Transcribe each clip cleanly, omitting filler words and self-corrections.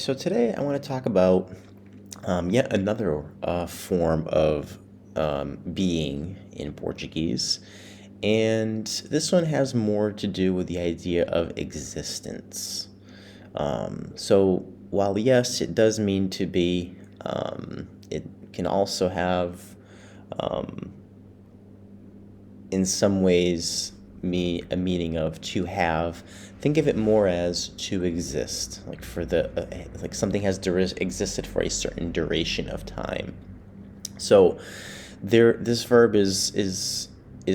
So today I want to talk about yet another form of being in Portuguese. And this one has more to do with the idea of existence. So while yes, it does mean to be, it can also have, in some ways, a meaning of to have. Think of it more as to exist, like like something has existed for a certain duration of time. So this verb is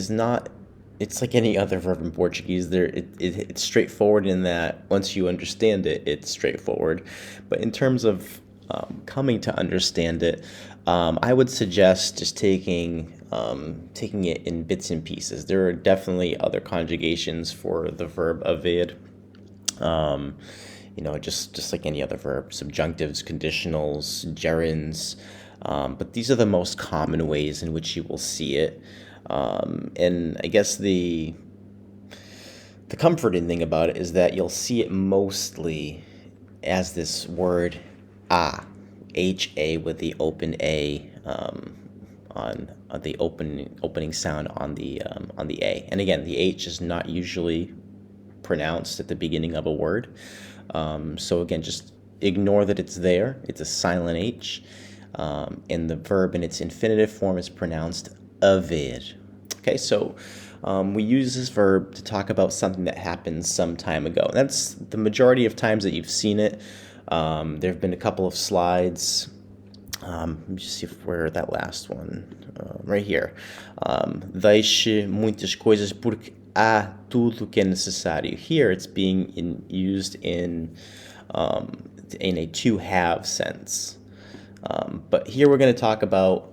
not. It's like any other verb in Portuguese. It's straightforward in that once you understand it, it's straightforward. But in terms of coming to understand it, I would suggest just taking it in bits and pieces. There are definitely other conjugations for the verb haver. Um, just like any other verb, subjunctives, conditionals, gerunds. But these are the most common ways in which you will see it. And I guess the comforting thing about it is that you'll see it mostly as this word ha with the open a on the opening sound on the a. And again, the h is not usually pronounced at the beginning of a word. So again, just ignore that it's there. It's a silent h, and the verb in its infinitive form is pronounced haver. Okay, so we use this verb to talk about something that happened some time ago. That's the majority of times that you've seen it. There have been a couple of slides. Let me just see where that last one, right here. Deixe muitas coisas porque há tudo que é necessário. Here it's being used in a to have sense. But here we're going to talk about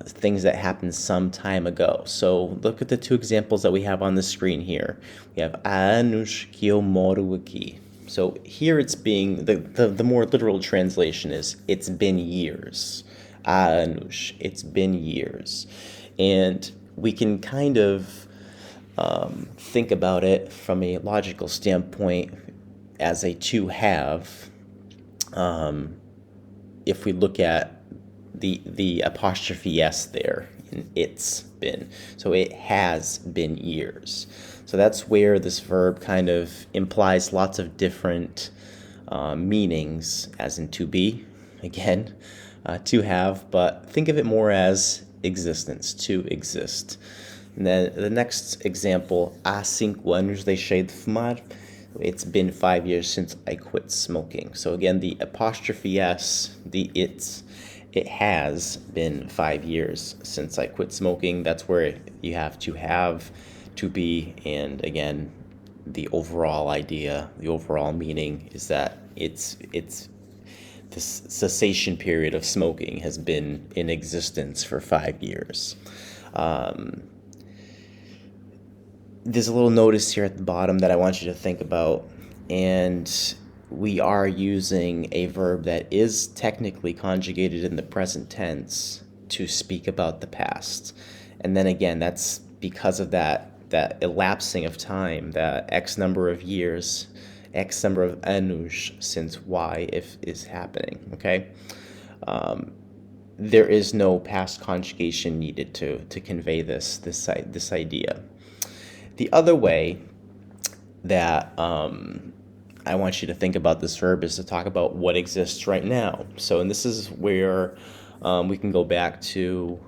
things that happened some time ago. So look at the two examples that we have on the screen here. We have há anos que eu moro aqui. So here it's being, the more literal translation is, it's been years. Há anos, it's been years. And we can kind of think about it from a logical standpoint as a to have. If we look at the apostrophe s there, in it's been. So it has been years. So that's where this verb kind of implies lots of different meanings, as in to be, again, to have, but think of it more as existence, to exist. And then the next example, há 5 anos deixei de fumar. It's been 5 years since I quit smoking. So again, the apostrophe s, it has been 5 years since I quit smoking. That's where you have to have, to be, and again, the overall idea, the overall meaning is that it's this cessation period of smoking has been in existence for 5 years. There's a little notice here at the bottom that I want you to think about, and we are using a verb that is technically conjugated in the present tense to speak about the past. And then again, that's because of that elapsing of time, that X number of years, X number of anos since Y is happening, okay? There is no past conjugation needed to convey this idea. The other way that I want you to think about this verb is to talk about what exists right now. So, and this is where we can go back to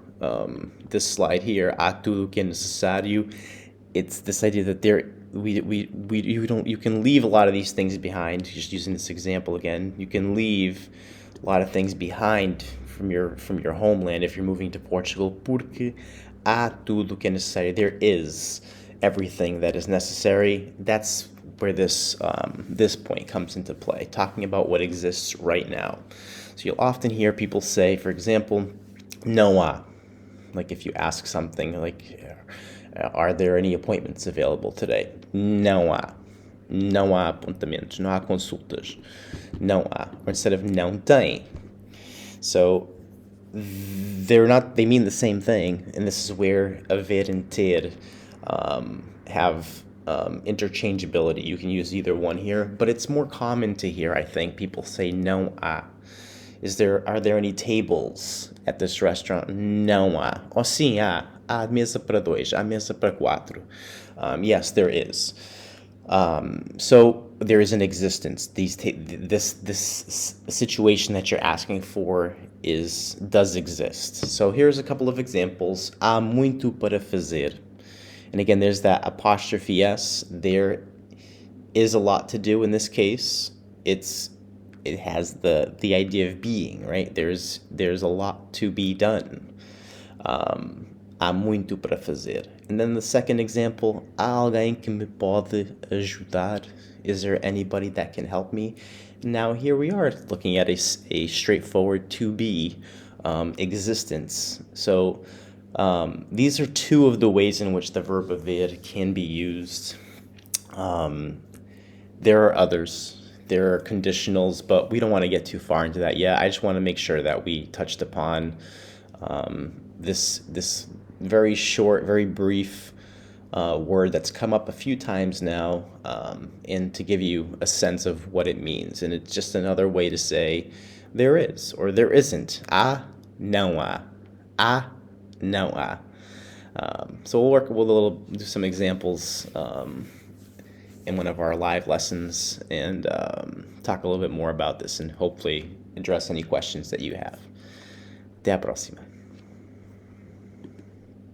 this slide here. Há tudo que é necessário. It's this idea that you can leave a lot of these things behind. Just using this example again, you can leave a lot of things behind from your homeland if you're moving to Portugal. Porque há tudo que é necessário. There is everything that is necessary. That's where this point comes into play, talking about what exists right now. So you'll often hear people say, for example, não há. Like if you ask something like, are there any appointments available today? Não há. Não há apontamentos, não há consultas. Não há. Or instead of não tem. So they mean the same thing, and this is where haver and ter have interchangeability. You can use either one here, but it's more common to hear, I think, people say não há. Are there any tables at this restaurant? Não há. Oh, sim, há. Há mesa para dois, há mesa para quatro. Yes, there is. So there is an existence. This situation that you're asking for does exist. So here's a couple of examples. Há muito para fazer. And again, there's that apostrophe S. There is a lot to do in this case. It has the idea of being, right? There's a lot to be done. Há muito para fazer. And then the second example, há alguém que me pode ajudar? Is there anybody that can help me? Now here we are looking at a straightforward to be existence. So these are two of the ways in which the verb haver can be used. There are others. There are conditionals, but we don't want to get too far into that yet. I just want to make sure that we touched upon this very short, very brief word that's come up a few times now, and to give you a sense of what it means. And it's just another way to say there is or there isn't. Há, não há. Há, não há. So we'll do some examples in one of our live lessons and talk a little bit more about this and hopefully address any questions that you have. Até a próxima.